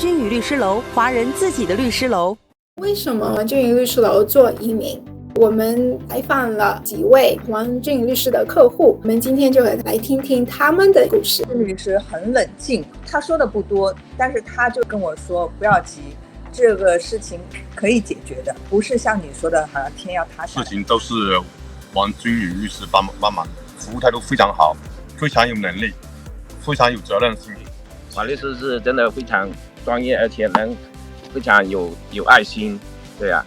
君宇律师楼，华人自己的律师楼。为什么王君宇律师楼做移民？我们采访了几位王君宇律师的客户，我们今天就来听听他们的故事。律师很冷静，他说的不多，但是他就跟我说不要急，这个事情可以解决的，不是像你说的好像天要塌下来。事情都是王君宇律师帮忙，服务态度非常好，非常有能力，非常有责任心。王律师是真的非常专业，而且能非常有爱心，对啊，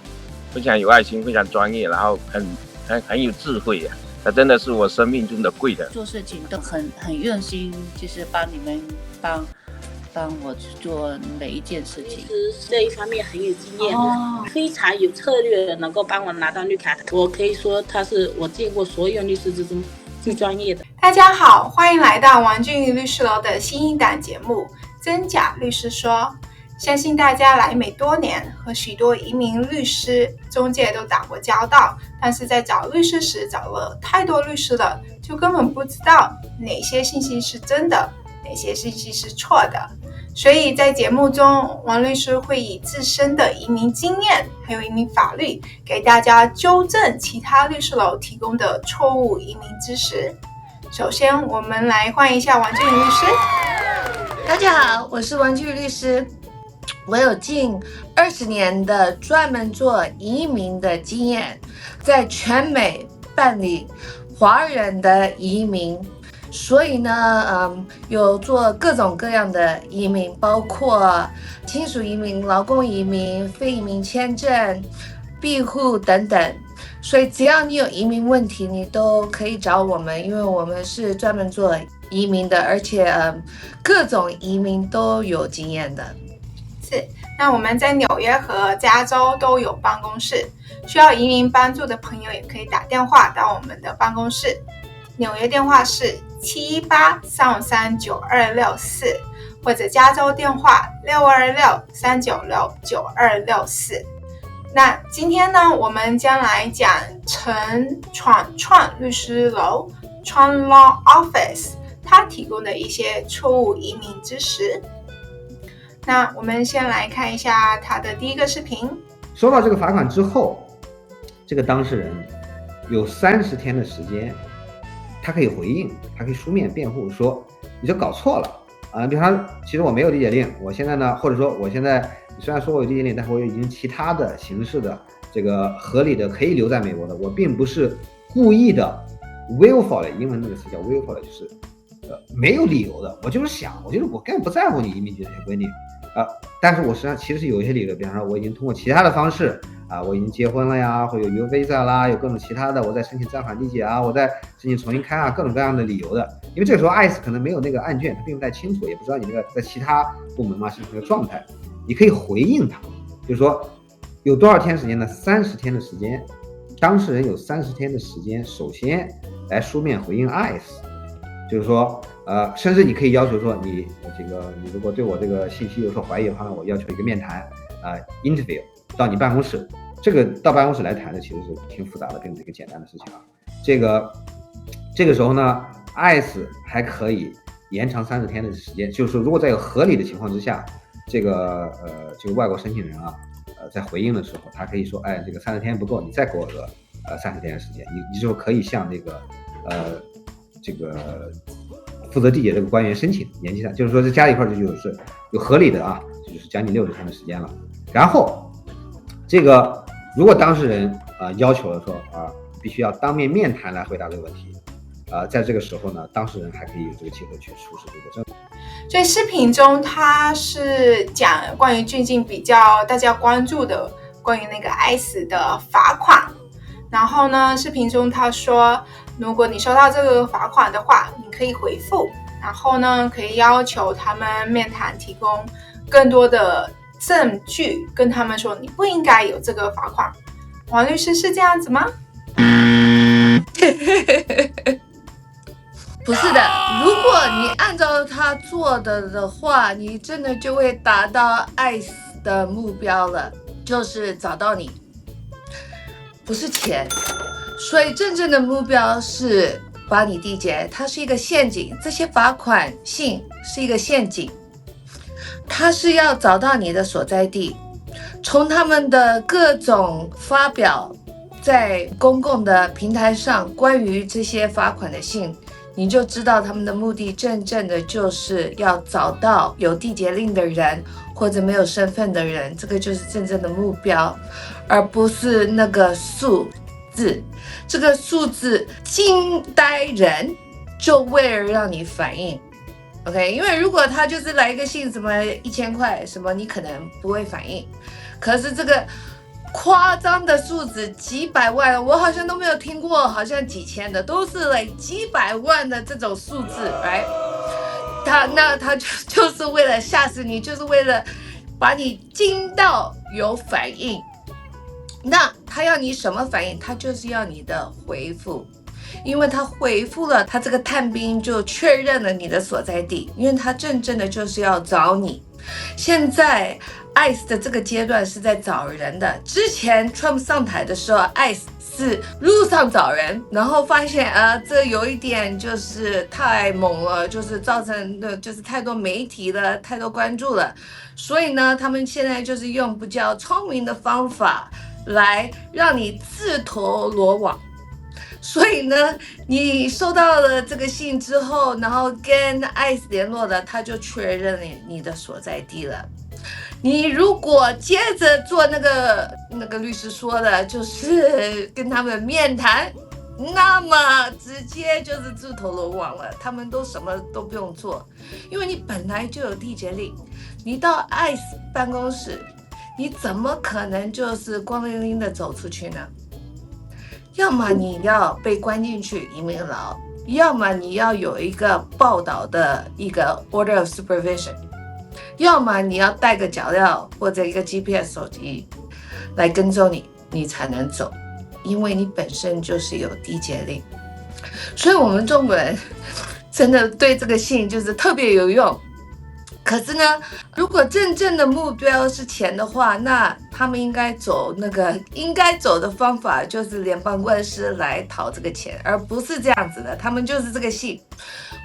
非常有爱心，非常专业，然后很有智慧呀。他真的是我生命中的贵人，做事情都很用心，就是帮你们帮我去做每一件事情。律师这一方面很有经验的，非常有策略的，能够帮我拿到绿卡。我可以说他是我见过所有律师之中最专业的。大家好，欢迎来到王君宇律师楼的新一档节目《真假律师说》。相信大家来美多年，和许多移民律师、中介都打过交道，但是在找律师时找了太多律师了，就根本不知道哪些信息是真的，哪些信息是错的。所以在节目中，王律师会以自身的移民经验还有移民法律，给大家纠正其他律师楼提供的错误移民知识。首先我们来欢迎一下王君宇律师。大家好，我是王君宇律师，我有近20年的专门做移民的经验，在全美办理华人的移民，所以呢，有做各种各样的移民，包括亲属移民、劳工移民、非移民签证、庇护等等。所以只要你有移民问题，你都可以找我们，因为我们是专门做移民的，而且各种移民都有经验的。是，那我们在纽约和加州都有办公室，需要移民帮助的朋友也可以打电话到我们的办公室。纽约电话是718-353-9264，或者加州电话626-396-9264。那今天呢，我们将来讲陈创律师楼 Tran Law Office 他提供的一些错误移民知识。那我们先来看一下他的第一个视频。收到这个罚款之后，这个当事人有30天的时间，他可以回应，他可以书面辩护说你这搞错了啊，比方说其实我没有理解令，我现在呢，或者说我现在你虽然说我有理解令，但是我已经其他的形式的这个合理的可以留在美国的，我并不是故意的 willfully， 英文那个词叫 willfully， 就是没有理由的，我就是想，我根本不在乎你移民局这些规定。但是我实际上其实是有一些理由，比方说我已经通过其他的方式我已经结婚了呀，或者有 U visa 啦，有各种其他的，我在申请暂缓地解啊，我在申请重新开各种各样的理由的。因为这个时候 ICE 可能没有那个案卷，他并不太清楚，也不知道你那个在其他部门是什么状态，你可以回应他，就是说有多少天时间呢？30天的时间，当事人有30天的时间，首先来书面回应 ICE， 就是说甚至你可以要求说你如果对我这个信息有所怀疑的话呢，我要求一个面谈interview 到你办公室。这个到办公室来谈的其实是挺复杂的，并不是一个简单的事情这个时候呢 ICE 还可以延长30天的时间，就是说如果在有合理的情况之下，这个外国申请人在回应的时候，他可以说这个30天不够，你再给我个30天的时间，你就可以向这个负责地解这个官员申请延期上，就是说这加一块就是有合理的就是将近60天的时间了。然后这个如果当事人要求了说必须要当面面谈来回答这个问题，在这个时候呢，当事人还可以有这个机会去出示这个证据。所以视频中他是讲关于最近比较大家关注的关于那个 ICE 的罚款。然后呢，视频中他说，如果你收到这个罚款的话，你可以回复，然后呢，可以要求他们面谈提供更多的证据，跟他们说你不应该有这个罚款。王律师是这样子吗？不是的，如果你按照他做的话，你真的就会达到 ICE 的目标了，就是找到你，不是钱。所以真正的目标是把你缔结，它是一个陷阱，这些罚款信是一个陷阱。他是要找到你的所在地，从他们的各种发表在公共的平台上关于这些罚款的信，你就知道他们的目的真正的就是要找到有缔结令的人或者没有身份的人，这个就是真正的目标，而不是那个数字。这个数字惊呆人，就为了让你反应。OK， 因为如果他就是来一个信什么1000块什么，你可能不会反应。可是这个夸张的数字几百万，我好像都没有听过，好像几千的，都是来几百万的这种数字，right？ 他就是为了吓死你，就是为了把你惊到有反应。那他要你什么反应？他就是要你的回复。因为他回复了，他这个探兵就确认了你的所在地，因为他真正的就是要找你。现在 ICE 的这个阶段是在找人的，之前 Trump 上台的时候 ICE 是路上找人，然后发现这有一点就是太猛了，就是造成的就是太多媒体了，太多关注了，所以呢他们现在就是用比较聪明的方法来让你自投罗网。所以呢，你收到了这个信之后，然后跟 ICE 联络了，他就确认你的所在地了。你如果接着做那个律师说的，就是跟他们面谈，那么直接就是自投罗网了，他们都什么都不用做，因为你本来就有缔结令，你到 ICE 办公室，你怎么可能就是光溜溜的走出去呢？要么你要被关进去移民牢，要么你要有一个报道的一个 order of supervision， 要么你要带个脚镣或者一个 GPS 手机来跟踪你，你才能走，因为你本身就是有缔结令。所以我们中国人真的对这个信就是特别有用。可是呢，如果真正的目标是钱的话，那他们应该走的方法就是联邦官司来讨这个钱，而不是这样子的。他们就是这个信。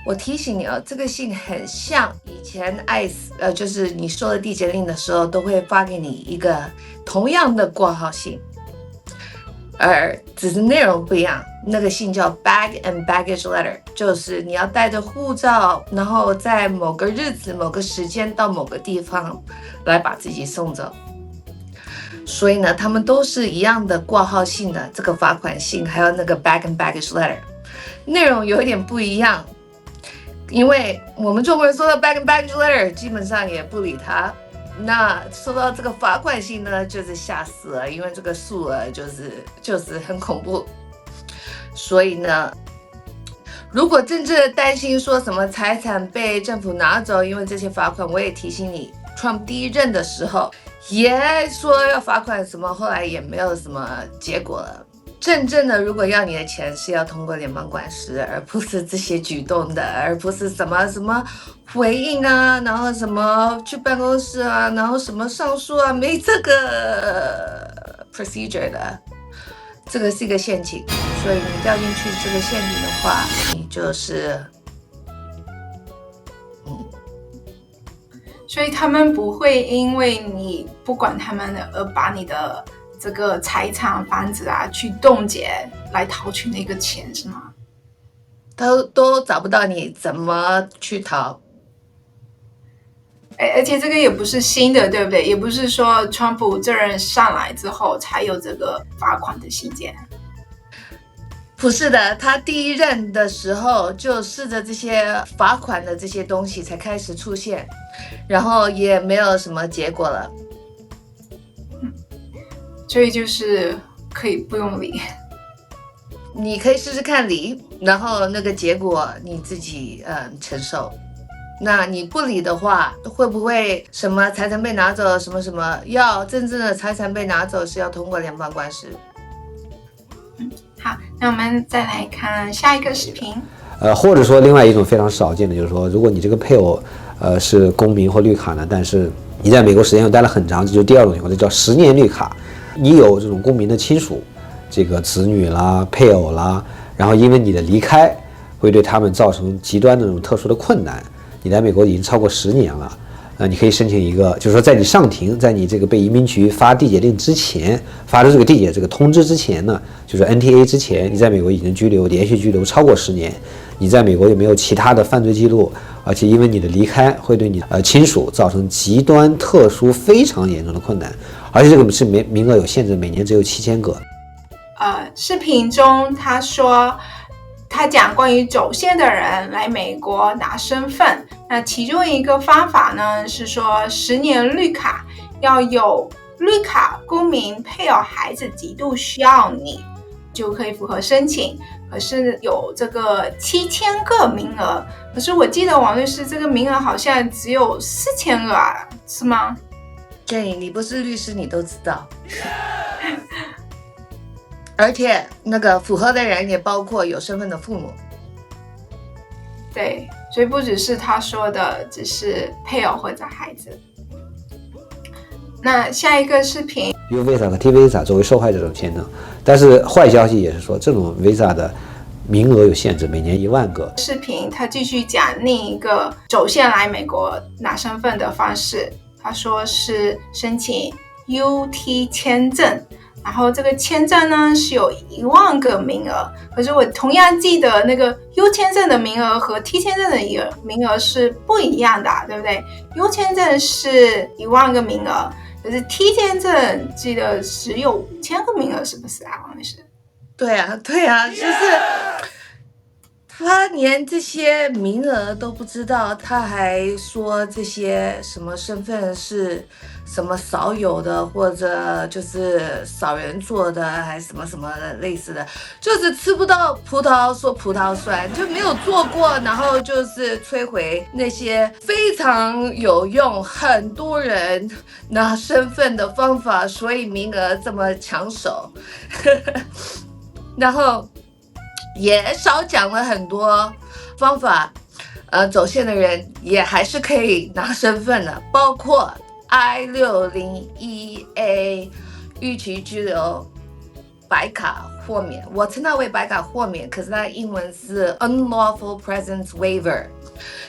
我提醒你这个信很像以前 ICE， 就是你收了缔结令的时候，都会发给你一个同样的挂号信，而只是内容不一样。那个信叫 Bag and Baggage Letter， 就是你要带着护照，然后在某个日子、某个时间到某个地方来把自己送走。所以呢，他们都是一样的挂号信的，这个罚款信还有那个 Bag and Baggage Letter， 内容有一点不一样。因为我们中国人收到 Bag and Baggage Letter 基本上也不理他，那收到这个罚款信呢，就是吓死了，因为这个数额就是很恐怖。所以呢，如果真正的担心说什么财产被政府拿走，因为这些罚款，我也提醒你 Trump 第一任的时候也说要罚款什么，后来也没有什么结果了。真正的如果要你的钱是要通过联邦官司，而不是这些举动的，而不是什么回应啊，然后什么去办公室啊，然后什么上诉啊，没这个 procedure 的。这个是一个陷阱，所以你掉进去这个陷阱的话，你就是所以他们不会因为你不管他们而把你的这个财产、房子啊去冻结来讨取那个钱，是吗？都找不到你怎么去逃。而且这个也不是新的，对不对？也不是说川普这人上来之后才有这个罚款的信件。不是的，他第一任的时候就试着这些罚款的这些东西才开始出现，然后也没有什么结果了。所以就是可以不用理。你可以试试看理，然后那个结果你自己承受。那你不理的话，会不会什么财产被拿走，什么要真正的财产被拿走是要通过联邦官司。好，那我们再来看下一个视频。或者说另外一种非常少见的就是说，如果你这个配偶是公民或绿卡呢，但是你在美国时间又待了很长，这就是第二种情况，这叫10年绿卡。你有这种公民的亲属，这个子女啦、配偶啦，然后因为你的离开会对他们造成极端的这种特殊的困难。你在美国已经超过10年了，你可以申请一个，就是说在你上庭，在你这个被移民局发递解令之前，发出这个递解这个通知之前呢，就是 NTA 之前，你在美国已经居留，连续居留超过10年，你在美国有没有其他的犯罪记录，而且因为你的离开会对你亲属造成极端特殊非常严重的困难，而且这个是名额有限制，每年只有7000个。视频中他说他讲关于走线的人来美国拿身份，那其中一个方法呢是说10年绿卡，要有绿卡公民配偶孩子极度需要你就可以符合申请，可是有这个7000个名额，可是我记得王律师这个名额好像只有4000个啊，是吗？对，你不是律师你都知道。而且那个符合的人也包括有身份的父母。对，所以不只是他说的只是配偶或者孩子。那下一个视频 U Visa 和 T Visa 作为受害者这种签证，但是坏消息也是说这种 Visa 的名额有限制，每年1万个。视频他继续讲另一个走线来美国拿身份的方式，他说是申请 UT 签证，然后这个签证呢是有1万个名额，可是我同样记得那个 U 签证的名额和 T 签证的名额是不一样的，对不对？ U 签证是1万个名额，可是 T 签证记得只有5000个名额，是不是啊，王律师？对啊，就是他连这些名额都不知道，他还说这些什么身份是什么少有的，或者就是少人做的，还什么什么类似的，就是吃不到葡萄说葡萄酸，就没有做过，然后就是摧毁那些非常有用很多人拿身份的方法，所以名额这么抢手。然后也少讲了很多方法，走线的人也还是可以拿身份的，包括 I-601A 逾期居留白卡豁免，我称它为白卡豁免，可是它英文是 Unlawful Presence Waiver。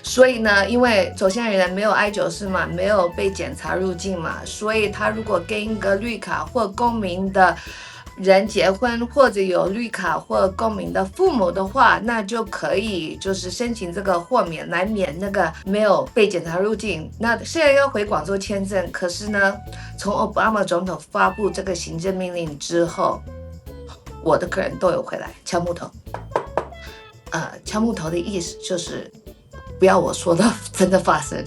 所以呢，因为走线的人没有 I-94嘛，没有被检查入境嘛，所以他如果跟一个绿卡或公民的人结婚，或者有绿卡或公民的父母的话，那就可以就是申请这个豁免来免那个没有被检查入境。那虽然要回广州签证，可是呢，从奥巴马总统发布这个行政命令之后，我的客人都有回来敲木头。敲木头的意思就是不要我说的真的发生。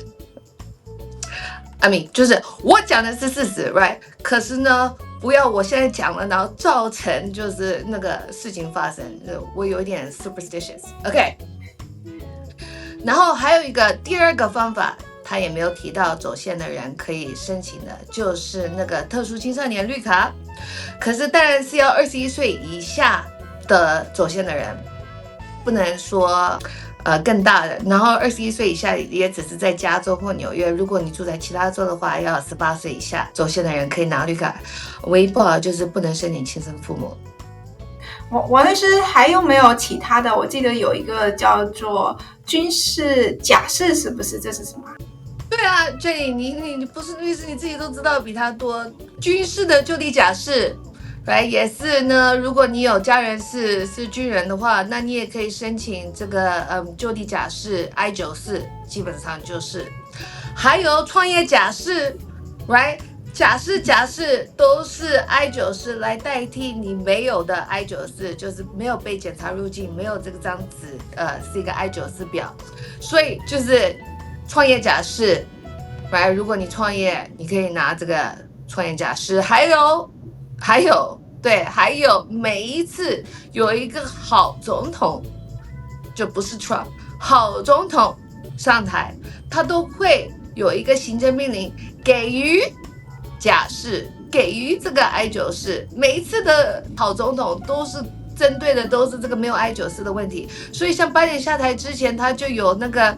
I mean， 就是我讲的是事实 ，right？ 可是呢，不要我现在讲了，然后造成就是那个事情发生，我有一点 superstitious。OK， 然后还有一个第二个方法，他也没有提到走线的人可以申请的，就是那个特殊青少年绿卡。可是当然是要21岁以下的走线的人，不能说更大的，然后21岁以下也只是在加州或纽约，如果你住在其他州的话，要18岁以下走线的人可以拿绿卡，唯一不好就是不能申请亲生父母。王律师还有没有其他的？我记得有一个叫做军事假释，是不是？这是什么？对啊，这里你不是律师，你自己都知道比他多。军事的就地假释也是呢，如果你有家人是军人的话，那你也可以申请这个就地假释 I-94， 基本上就是。还有创业假释 ，right？ 假释都是 I-94来代替你没有的 I-94， 就是没有被检查入境，没有这个张纸，是一个 I-94表，所以就是创业假释 ，right？ 如果你创业，你可以拿这个创业假释，还有每一次有一个好总统，就不是 Trump， 好总统上台，他都会有一个行政命令给予假释，给予这个 I-94。每一次的好总统都是针对的都是这个没有 I-94的问题，所以像拜登下台之前，他就有那个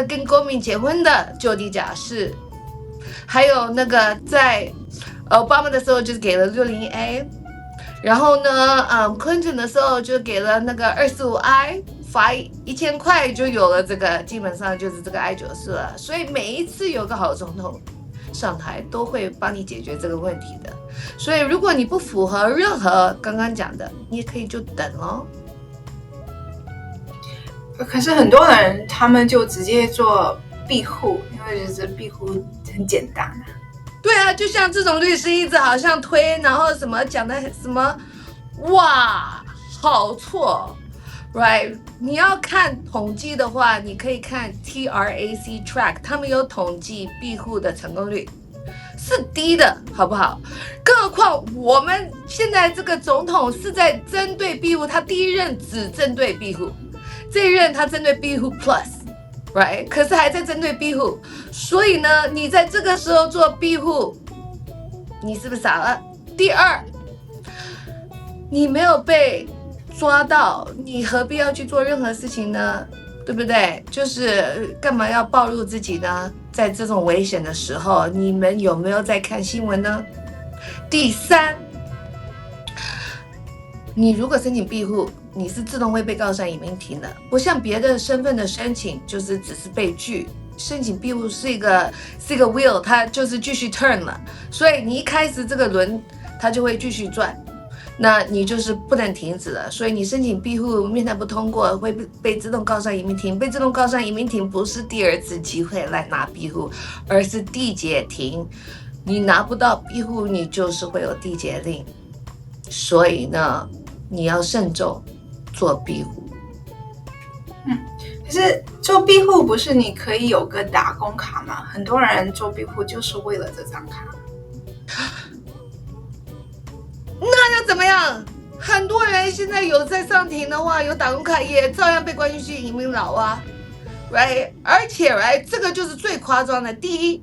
跟公民结婚的就地假释，还有那个在奥巴马的时候就是给了 601A， 然后呢，Clinton 的时候就给了那个245I 罚1000块就有了这个，基本上就是这个 I-94了。所以每一次有个好总统上台，都会帮你解决这个问题的。所以如果你不符合任何刚刚讲的，你也可以就等咯。可是很多人他们就直接做庇护，因为就是庇护很简单啊。对啊，就像这种律师一直好像推，然后什么讲的什么，哇，好错 ，right？ 你要看统计的话，你可以看 TRAC Track， 他们有统计庇护的成功率是低的，好不好？更何况我们现在这个总统是在针对庇护，他第一任只针对庇护，这一任他针对庇护 Plus。Right， 可是还在针对庇护，所以呢，你在这个时候做庇护，你是不是傻了？第二，你没有被抓到，你何必要去做任何事情呢？对不对？就是干嘛要暴露自己呢？在这种危险的时候，你们有没有在看新闻呢？第三，你如果申请庇护，你是自动会被告上移民庭的，不像别的身份的申请，就是只是被拒。申请庇护是一个 wheel， 它就是继续 turn 了，所以你一开始这个轮，它就会继续转，那你就是不能停止了。所以你申请庇护面谈不通过，会被自动告上移民庭。被自动告上移民庭不是第二次机会来拿庇护，而是缔结庭。你拿不到庇护，你就是会有缔结令。所以呢，你要慎重做庇护。可是做庇护不是你可以有个打工卡吗？很多人做庇护就是为了这张卡。那要怎么样？很多人现在有在上庭的话，有打工卡也照样被关进去移民牢啊 ，right？ 而且 right， 这个就是最夸张的。第一，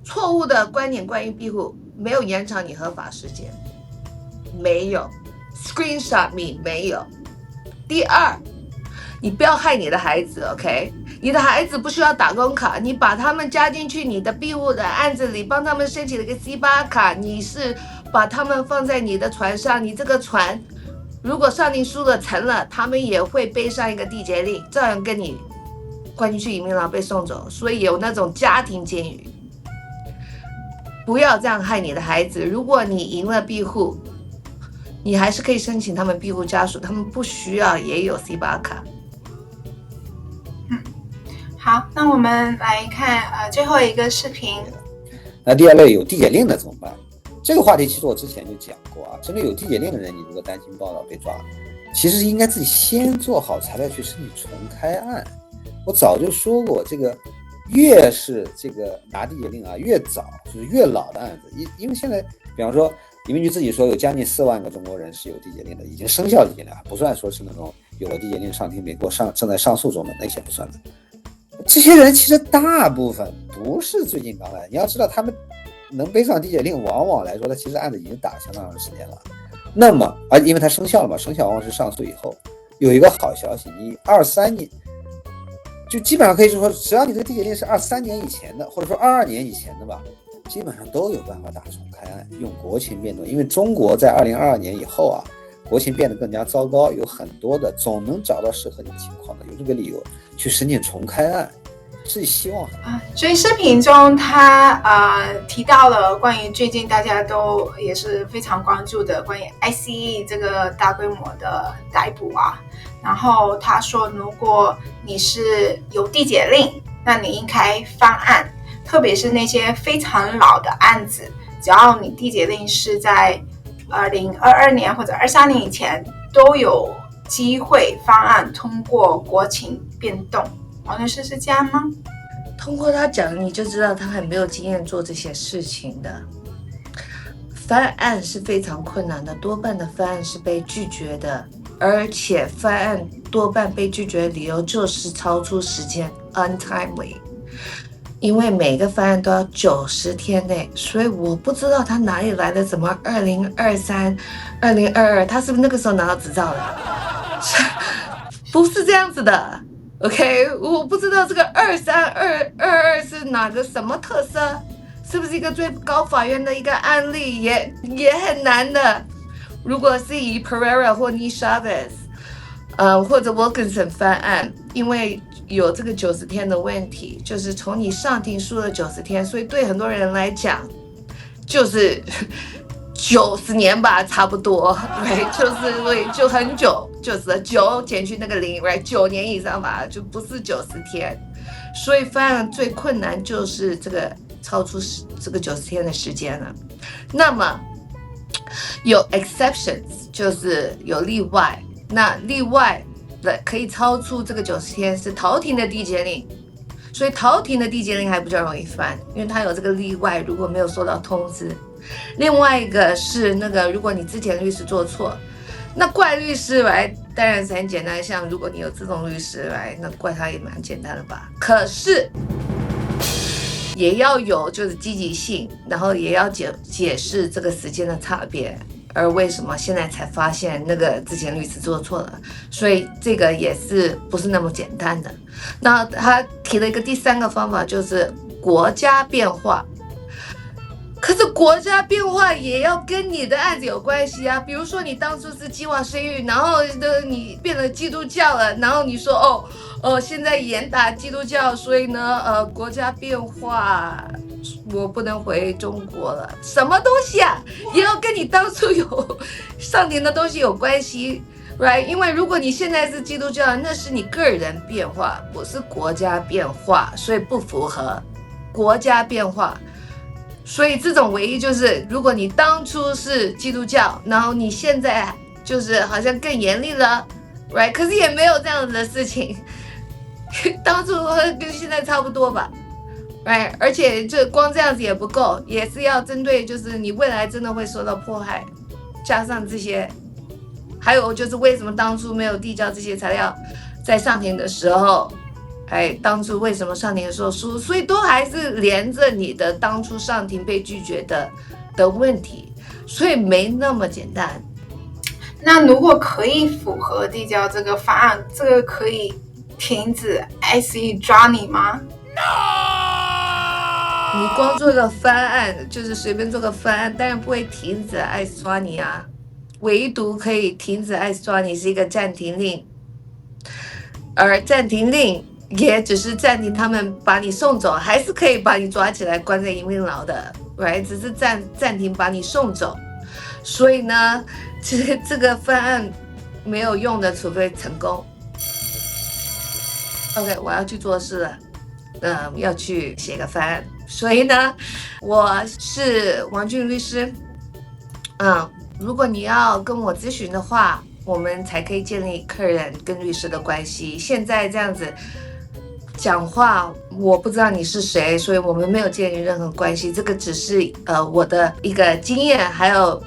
错误的观点关于庇护没有延长你合法时间，没有 ，screenshot me 没有。第二，你不要害你的孩子 ，OK？ 你的孩子不需要打工卡，你把他们加进去你的庇护的案子里，帮他们申请了个 C8 卡，你是把他们放在你的船上，你这个船如果上庭书了成了，他们也会背上一个缔结令，照样跟你关进去移民牢被送走，所以有那种家庭监狱。不要这样害你的孩子。如果你赢了庇护，你还是可以申请他们庇护家属，他们不需要也有 C8 卡。好，那我们来看最后一个视频。那第二类有缔结令的怎么办？这个话题其实我之前就讲过啊，针对有缔结令的人，你如果担心报道被抓，其实应该自己先做好材料去申请重开案。我早就说过，这个越是这个拿缔结令啊，越早就是越老的案子，因为现在比方说移民局自己说有将近4万个中国人是有缔结令的，已经生效缔结令了，不算说是那种有了缔结令上庭没过正在上诉中的那些不算的。这些人其实大部分不是最近刚来，你要知道他们能背上缔结令，往往来说他其实案子已经打了相当长时间了。那么因为他生效了嘛，生效往往是上诉以后。有一个好消息，你23年就基本上可以说，只要你这个缔结令是23年以前的，或者说22年以前的吧，基本上都有办法打重开案，用国情变动。因为中国在2022年以后啊，国情变得更加糟糕，有很多的总能找到适合你的情况的，有这个理由去申请重开案，是希望所以视频中他提到了关于最近大家都也是非常关注的关于 ICE 这个大规模的逮捕啊，然后他说如果你是有缔结令，那你应该翻案，特别是那些非常老的案子，只要你缔结令是在2022年或者23年以前，都有机会翻案通过国情变动。王律师是这样吗？通过他讲，你就知道他很没有经验做这些事情的。翻案是非常困难的，多半的翻案是被拒绝的，而且翻案多半被拒绝的理由就是超出时间 untimely， 因为每个翻案都要90天内，所以我不知道他哪里来的什么2023、2022，他是不是那个时候拿到执照的？不是这样子的。OK， 我不知道这个23、22是哪个什么特色，是不是一个最高法院的一个案例，也很难的。如果是以 Pereira 或 Chavez，或者 Wilkinson 翻案，因为有这个90天的问题，就是从你上庭输了90天，所以对很多人来讲，就是90年吧，差不多，对，就很久，就是9减去那个0 ，9年以上吧，就不是90天。所以翻案最困难就是这个超出这个90天的时间了。那么有 exceptions， 就是有例外。那例外的可以超出这个90天是逃庭的递解令，所以逃庭的递解令还比较容易翻，因为它有这个例外，如果没有收到通知。另外一个是那个，如果你之前律师做错，那怪律师来当然是很简单，像如果你有这种律师来，那怪他也蛮简单的吧。可是也要有就是积极性，然后也要解释这个时间的差别，而为什么现在才发现那个之前律师做错了，所以这个也是不是那么简单的。那他提了一个第3个方法，就是国家变化。可是国家变化也要跟你的案子有关系啊，比如说你当初是计划生育，然后你变了基督教了，然后你说现在严打基督教，所以呢国家变化，我不能回中国了，什么东西啊，也要跟你当初有上庭的东西有关系 ，right？ 因为如果你现在是基督教，那是你个人变化，不是国家变化，所以不符合国家变化。所以这种唯一就是，如果你当初是基督教，然后你现在就是好像更严厉了 ，right？ 可是也没有这样子的事情，当初跟现在差不多吧 ，right？ 而且这光这样子也不够，也是要针对就是你未来真的会受到迫害，加上这些，还有就是为什么当初没有递交这些材料，在上庭的时候。当初为什么上庭的时候输，所以都还是连着你的当初上庭被拒绝的问题，所以没那么简单。那如果可以符合递交这个方案，这个可以停止 ICE 抓你吗？你光做个方案，就是随便做个方案，当然不会停止 ICE 抓你啊。唯独可以停止 ICE 抓你是一个暂停令，而暂停令也只是暂停他们把你送走，还是可以把你抓起来关在移民牢的 ，right？ 只是暂停把你送走。所以呢，这个方案没有用的，除非成功。OK， 我要去做事了，要去写个方案。所以呢，我是王俊律师。如果你要跟我咨询的话，我们才可以建立客人跟律师的关系。现在这样子讲话，我不知道你是谁，所以我们没有建立任何关系。这个只是我的一个经验，还有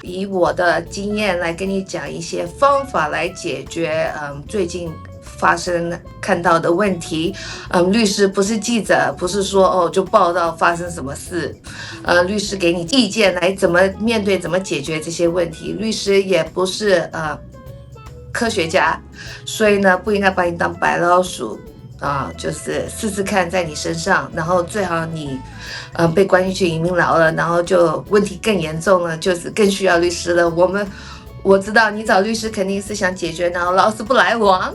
以我的经验来跟你讲一些方法来解决最近发生看到的问题。律师不是记者，不是说就报道发生什么事。律师给你意见来怎么面对，怎么解决这些问题。律师也不是科学家，所以呢不应该把你当白老鼠。就是试试看在你身上，然后最好你被关进去移民牢了，然后就问题更严重了，就是更需要律师了。我知道你找律师肯定是想解决，然后老死不来往，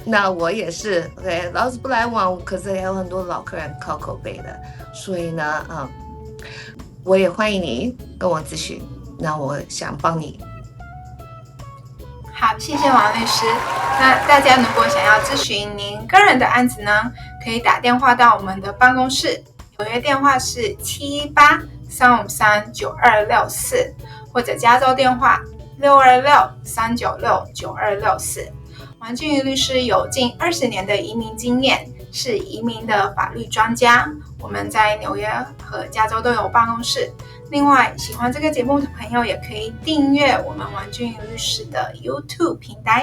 那我也是 OK， 老死不来往，可是也有很多老客人靠口碑的，所以呢我也欢迎你跟我咨询，那我想帮你。好，谢谢王律师。那大家如果想要咨询您个人的案子呢，可以打电话到我们的办公室，纽约电话是718-353-9264，或者加州电话626-396-9264。王俊宇律师有近20年的移民经验，是移民的法律专家。我们在纽约和加州都有办公室。另外，喜欢这个节目的朋友也可以订阅我们王俊宇律师的 YouTube 频道。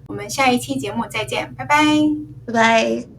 我们下一期节目再见，拜拜，拜拜。